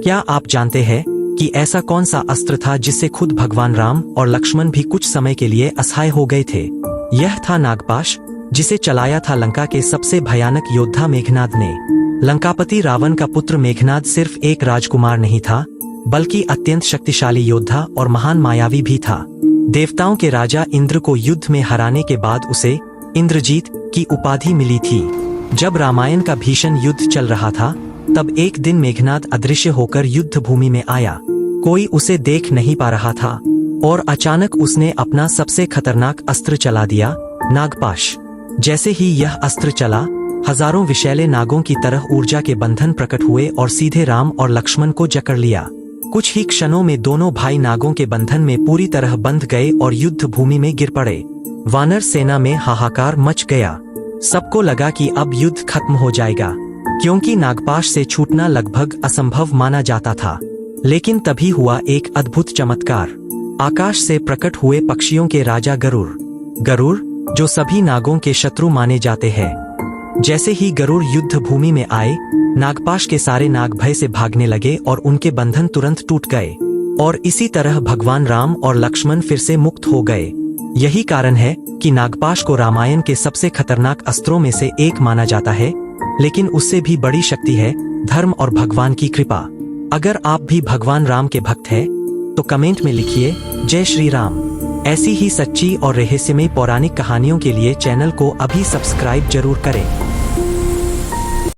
क्या आप जानते हैं कि ऐसा कौन सा अस्त्र था जिससे खुद भगवान राम और लक्ष्मण भी कुछ समय के लिए असहाय हो गए थे? यह था नागपाश, जिसे चलाया था लंका के सबसे भयानक योद्धा मेघनाद ने। लंकापति रावण का पुत्र मेघनाद सिर्फ एक राजकुमार नहीं था, बल्कि अत्यंत शक्तिशाली योद्धा और महान मायावी भी था। देवताओं के राजा इंद्र को युद्ध में हराने के बाद उसे इंद्रजीत की उपाधि मिली थी। जब रामायण का भीषण युद्ध चल रहा था, तब एक दिन मेघनाद अदृश्य होकर युद्ध भूमि में आया। कोई उसे देख नहीं पा रहा था और अचानक उसने अपना सबसे खतरनाक अस्त्र चला दिया, नागपाश। जैसे ही यह अस्त्र चला, हजारों विषैले नागों की तरह ऊर्जा के बंधन प्रकट हुए और सीधे राम और लक्ष्मण को जकड़ लिया। कुछ ही क्षणों में दोनों भाई नागों के बंधन में पूरी तरह बंध गए और युद्ध भूमि में गिर पड़े। वानर सेना में हाहाकार मच गया। सबको लगा कि अब युद्ध खत्म हो जाएगा, क्योंकि नागपाश से छूटना लगभग असंभव माना जाता था। लेकिन तभी हुआ एक अद्भुत चमत्कार। आकाश से प्रकट हुए पक्षियों के राजा गरुड़, जो सभी नागों के शत्रु माने जाते हैं। जैसे ही गरुड़ युद्ध भूमि में आए, नागपाश के सारे नाग भय से भागने लगे और उनके बंधन तुरंत टूट गए। और इसी तरह भगवान राम और लक्ष्मण फिर से मुक्त हो गए। यही कारण है कि नागपाश को रामायण के सबसे खतरनाक अस्त्रों में से एक माना जाता है। लेकिन उससे भी बड़ी शक्ति है धर्म और भगवान की कृपा। अगर आप भी भगवान राम के भक्त हैं, तो कमेंट में लिखिए जय श्री राम। ऐसी ही सच्ची और रहस्यमयी पौराणिक कहानियों के लिए चैनल को अभी सब्सक्राइब जरूर करें।